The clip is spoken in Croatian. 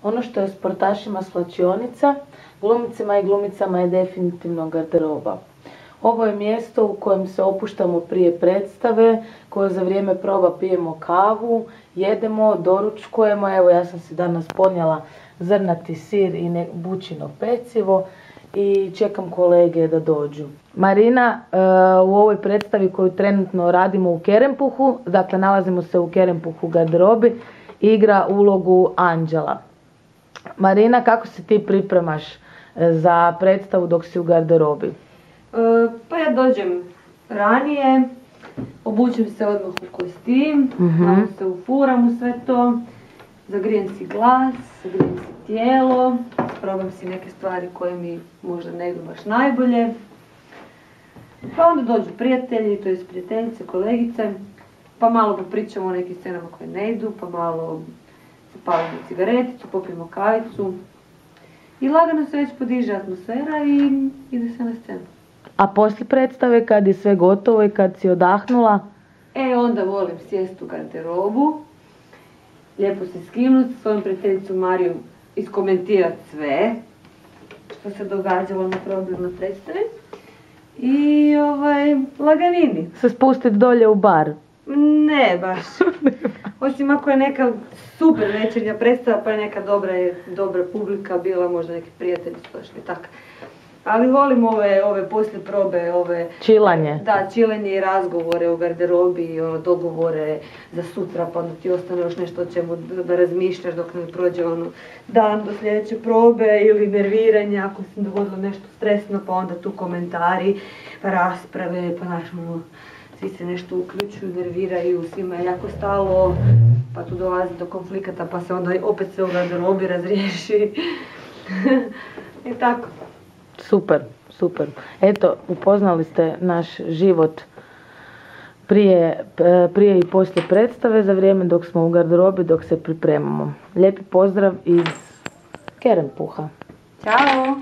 Ono što je sportašima svlačionica, glumicima i glumicama je definitivno garderoba. Ovo je mjesto u kojem se opuštamo prije predstave, koje za vrijeme proba pijemo kavu, jedemo, doručkujemo. Evo, ja sam si danas ponijela zrnati sir i bućino pecivo i čekam kolege da dođu. Marina u ovoj predstavi koju trenutno radimo u Kerempuhu, dakle nalazimo se u Kerempuhu garderobi, igra ulogu Anđela. Marina, kako se ti pripremaš za predstavu dok si u garderobi? Pa ja dođem ranije, obučem se odmah u kostim, malo se ufuram u sve to, zagrijem si glas, zagrijem si tijelo, probam si neke stvari koje mi možda ne idu baš najbolje. Pa onda dođu prijatelji, to jest prijateljice, kolegice, pa malo popričamo o nekim scenama koje ne idu, pa malo zapalimo cigareticu, popijemo kavicu i lagano se već podiže atmosfera i ide se na scenu. A poslije predstave, kad je sve gotovo i kad si odahnula? Onda volim sjesti u garderobu, lijepo se skinuti, s svojom prijateljicom Mariju iskomentirati sve što se događalo na probi na predstavi i laganini. Se spustiti dolje u bar? Ne baš. Osim ako je neka super večernja predstava, pa je neka dobra publika bila, možda neki prijatelji su došli, tako. Ali volim ove poslije probe, čilanje. Da, čilanje i razgovore u garderobi, dogovore za sutra, pa onda ti ostane još nešto o čemu da razmišljaš dok ne prođe dan do sljedeće probe ili nerviranja, ako se dogodilo nešto stresno, pa onda tu komentari, pa rasprave, pa svi se nešto uključuju, nerviraju, svima je jako stalo, pa tu dolazi do konflikata, pa se onda opet sve u garderobi razriješi. I tako. Super, super. Eto, upoznali ste naš život prije i poslije predstave, za vrijeme dok smo u garderobi, dok se pripremamo. Lijepi pozdrav iz Kerempuha. Ćao!